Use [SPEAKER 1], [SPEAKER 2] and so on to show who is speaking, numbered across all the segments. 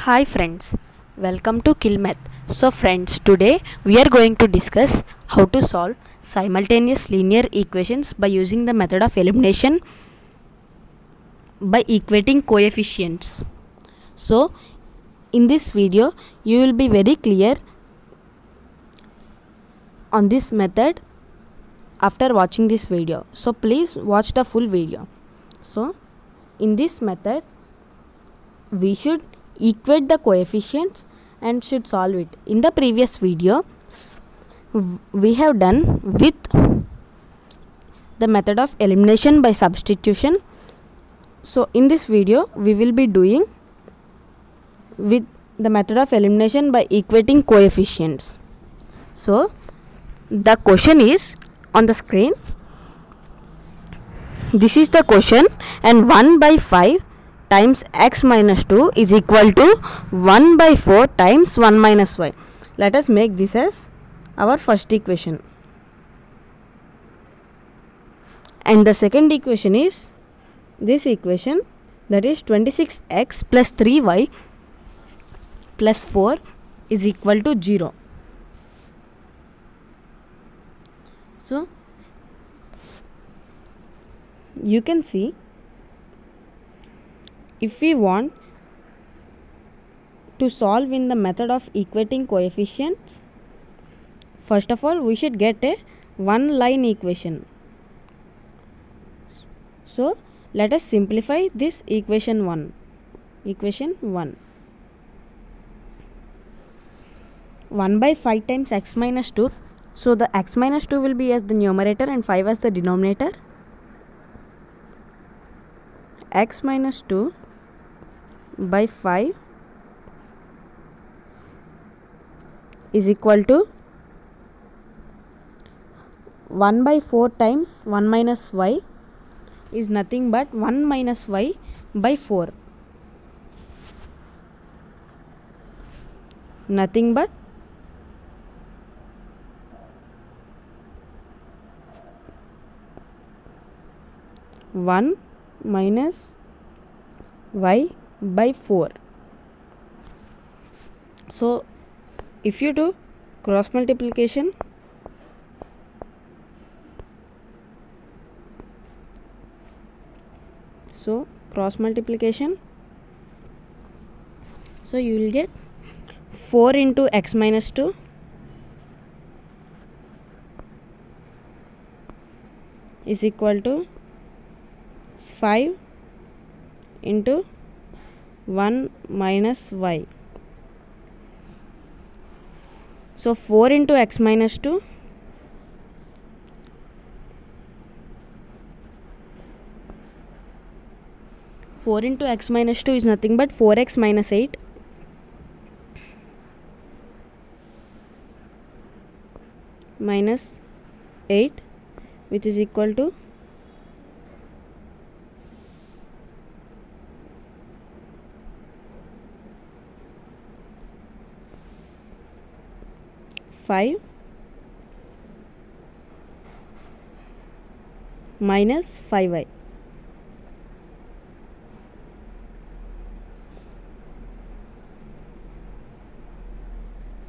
[SPEAKER 1] Hi friends, welcome to KillMath. So friends, today we are going to discuss how to solve simultaneous linear equations by using the method of elimination by equating coefficients. So in this video you will be very clear on this method after watching this video. So please watch the full video. So in this method we should equate the coefficients and should solve it. In the previous video we have done with the method of elimination by substitution. So in this video we will be doing with the method of elimination by equating coefficients. So the question is on the screen. This is the question, and 1 by 5 times x minus 2 is equal to 1 by 4 times 1 minus y. Let us make this as our first equation. And the second equation is this equation, that is 26x plus 3y plus 4 is equal to 0. So you can see, if we want to solve in the method of equating coefficients, first of all we should get a one line equation. So let us simplify this equation 1. 1 by 5 times x minus 2. So the x minus 2 will be as the numerator and 5 as the denominator. X minus 2 by 5 is equal to 1 by 4 times 1 minus y is nothing but 1 minus y by 4. Nothing but 1 minus y by 4. So if you do cross multiplication, so you will get 4 into x minus 2 is equal to 5 into 1 minus y. So 4 into x minus 2 is nothing but 4x minus 8 minus 8, which is equal to 5 minus 5y.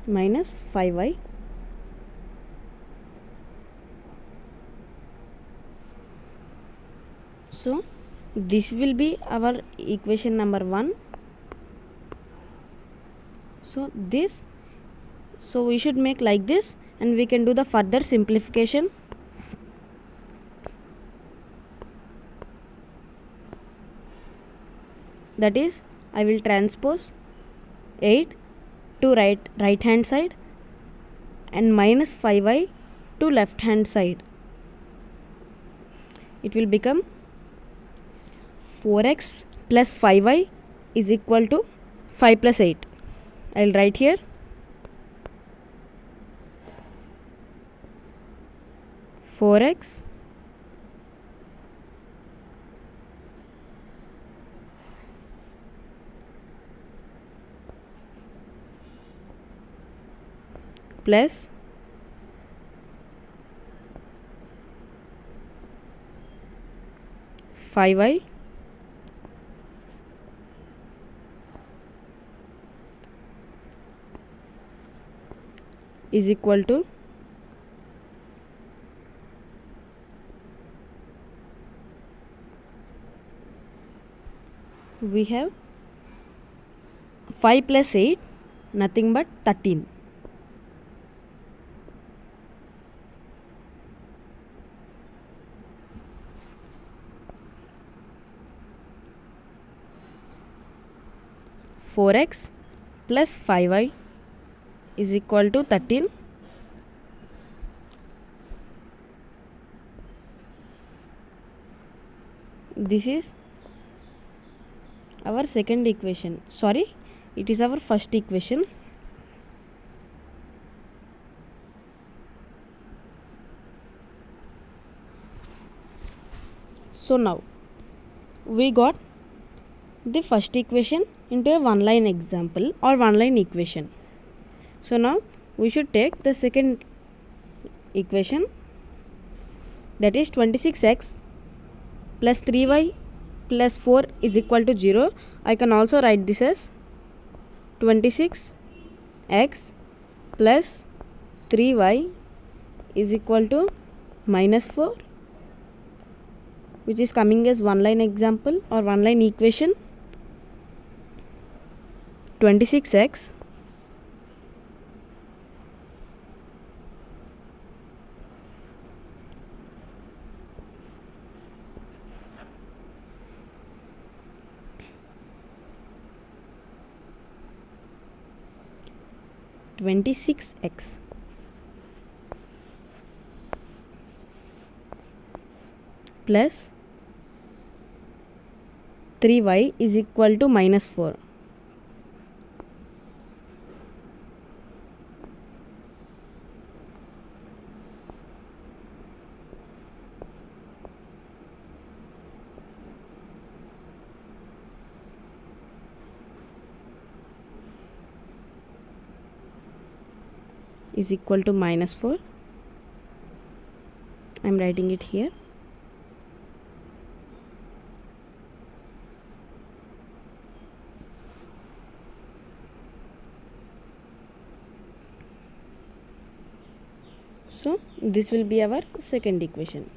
[SPEAKER 1] Minus 5y. So this will be our equation number 1. So we should make like this, and we can do the further simplification. That is, I will transpose 8 to right hand side and minus 5y to left hand side. It will become 4x plus 5y is equal to 5 plus 8. I will write here 4x plus 5y is equal to we have 5 plus 8 nothing but 13. Four x plus 5y is equal to 13. This is our second equation. Sorry, it is our first equation. So now we got the first equation into a one line example or one line equation. So now we should take the second equation, that is 26x plus 3y plus 4 is equal to 0. I can also write this as 26x plus 3y is equal to minus 4, which is coming as one line example or one line equation. 26x plus 3y is equal to minus 4. Is equal to minus 4. I am writing it here. So this will be our second equation.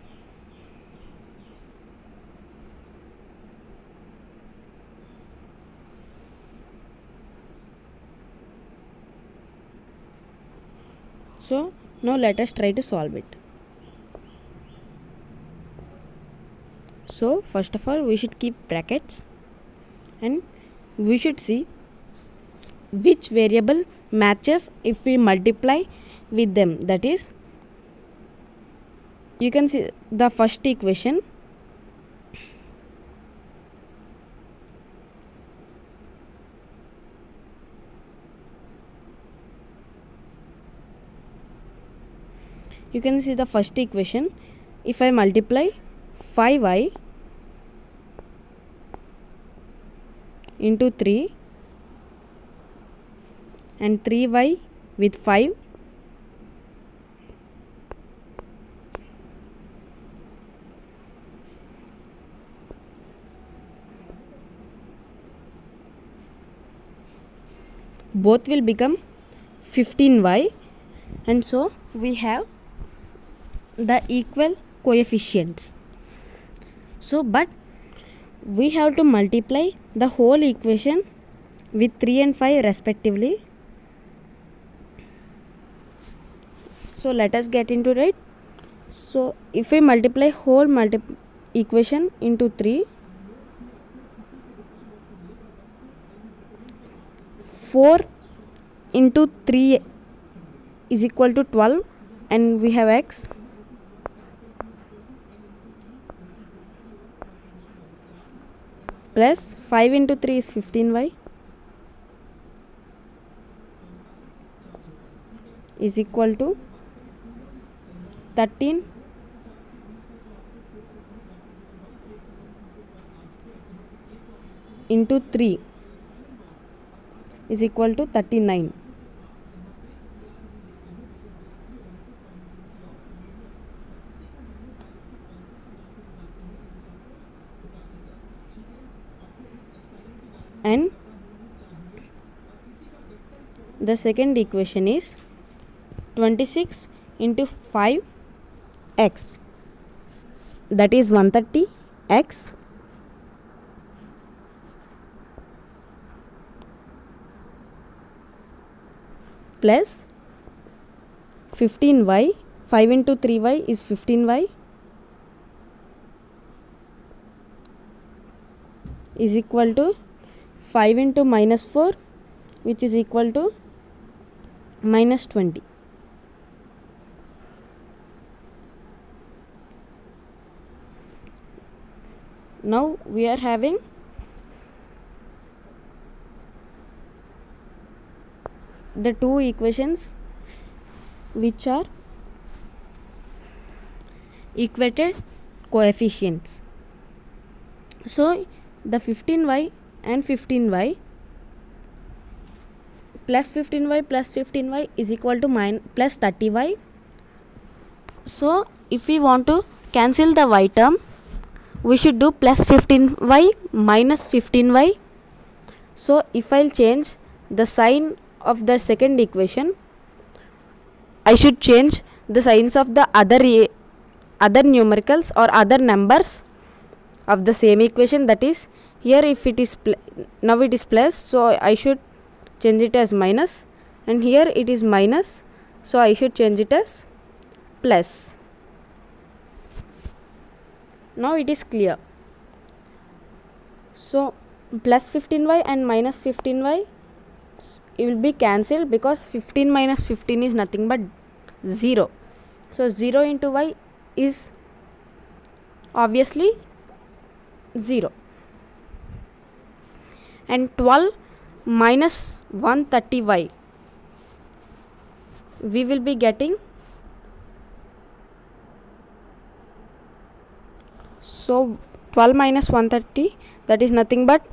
[SPEAKER 1] So now let us try to solve it. So first of all we should keep brackets and we should see which variable matches if we multiply with them. That is, you can see the first equation. You can see the first equation. If I multiply 5y into 3 and 3y with 5, both will become 15y, and so we have the equal coefficients. So but we have to multiply the whole equation with 3 and 5 respectively. So let us get into it. So if we multiply whole equation into 3, 4 into 3 is equal to 12, and we have x. Plus 5 into 3 is 15y is equal to 13 into 3 is equal to 39. And the second equation is 26 into 5x, that is 130x plus 15y. 5 into 3y is 15y is equal to 5 into minus 4, which is equal to minus 20. Now we are having the two equations which are equated coefficients. So the 15y and 15y plus 15y is equal to plus 30y. So if we want to cancel the y term, we should do plus 15y minus 15y. So if I'll change the sign of the second equation, I should change the signs of the other numericals or other numbers of the same equation. That is, here if it is now it is plus, so I should change it as minus, and here it is minus, so I should change it as plus. Now it is clear. So plus 15y and minus 15y, it will be cancelled because 15 minus 15 is nothing but 0. So 0 into y is obviously 0, and 12 minus 130y, we will be getting, so 12 minus 130, that is nothing but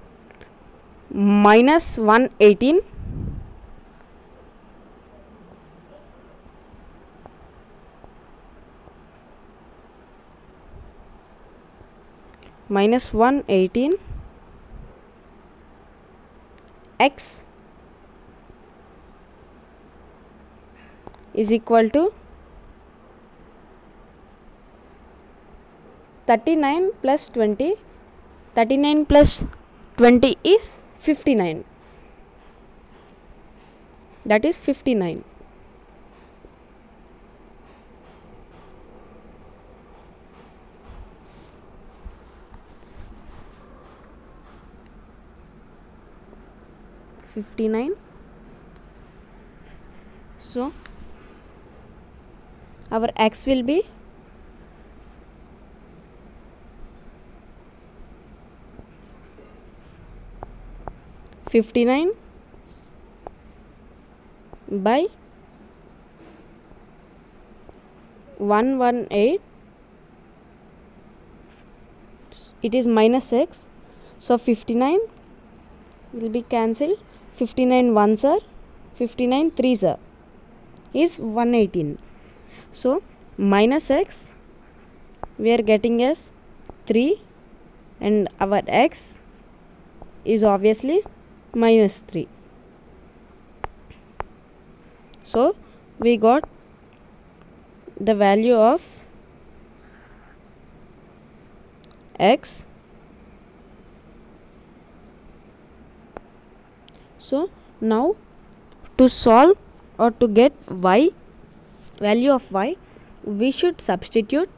[SPEAKER 1] minus 118, minus 118 x is equal to 39 plus 20. 39 plus 20 is 59, that is 59. So our x will be 59 by 118, it is minus x, so 59 will be cancelled. 59 ones are 59 threes are is 118. So minus x we are getting as 3, and our x is obviously minus 3. So we got the value of x. So now to solve or to get y, value of y, we should substitute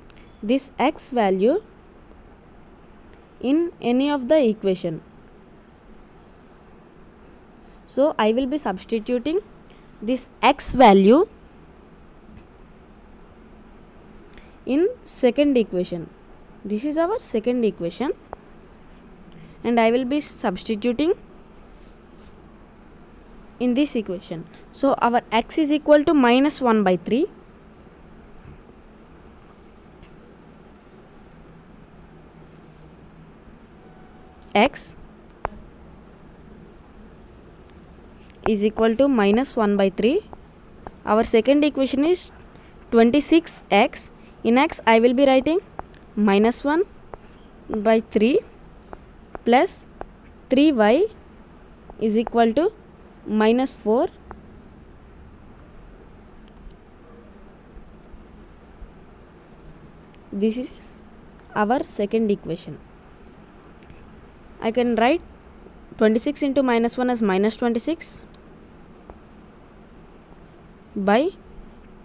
[SPEAKER 1] this x value in any of the equation. So I will be substituting this x value in second equation. This is our second equation, and I will be substituting in this equation. So our x is equal to minus 1 by 3, x is equal to minus 1 by 3. Our second equation is 26x. In x I will be writing minus 1 by 3 plus 3y is equal to minus 4 this is our second equation. I can write 26 into minus 1 as minus 26 by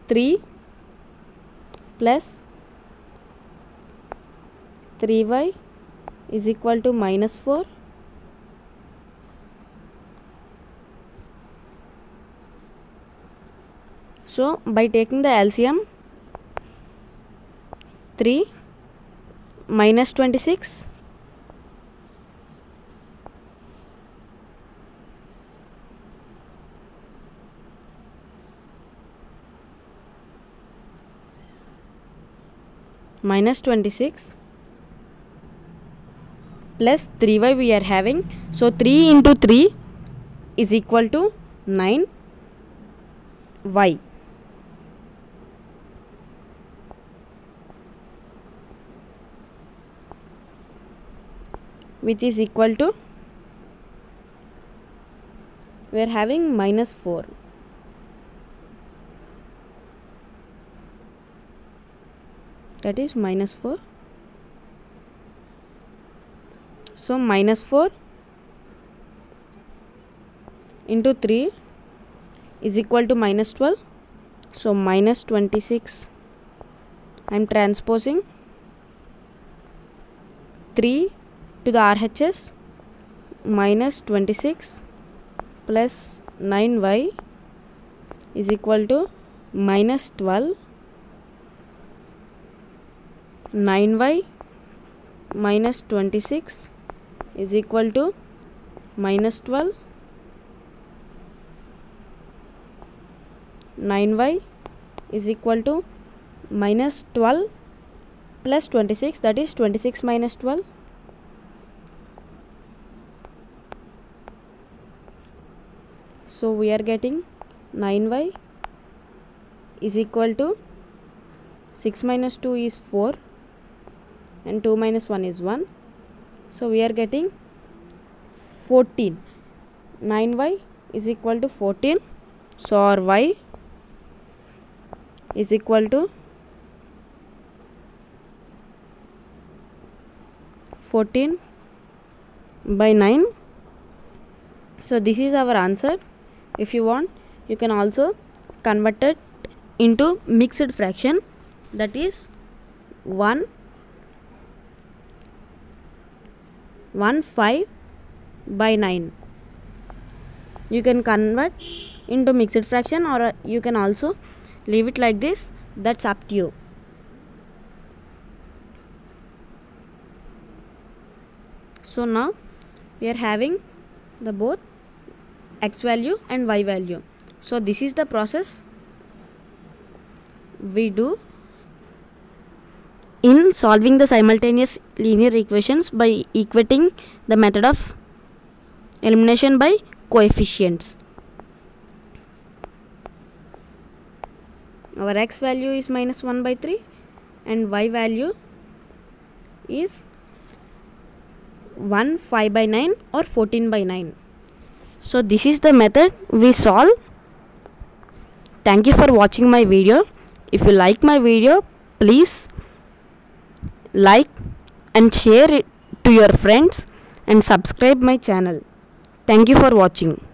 [SPEAKER 1] 3 plus 3y is equal to minus 4. So by taking the LCM, 3 minus 26 minus 26 plus 3y we are having. So 3 into 3 is equal to 9y, which is equal to, we are having minus 4. That is minus 4. So minus 4 into 3 is equal to minus 12. So minus 26. I am transposing 3 to the RHS. Minus 26 plus 9y is equal to minus 12. 9y minus 26 is equal to minus 12. 9y is equal to minus 12 plus 26, that is 26 minus 12. So we are getting 9y is equal to 6 minus 2 is 4 and 2 minus 1 is 1. So we are getting 14. 9y is equal to 14. So our y is equal to 14 by 9. So this is our answer. If you want, you can also convert it into mixed fraction, that is 1 5 by 9. You can convert into mixed fraction, or you can also leave it like this. That's up to you. So now we are having the both x value and y value. So this is the process we do in solving the simultaneous linear equations by equating the method of elimination by coefficients. Our x value is minus 1 by 3 and y value is 1 5 by 9 or 14 by 9. So this is the method we solve. Thank you for watching my video. If you like my video, please like and share it to your friends and subscribe my channel. Thank you for watching.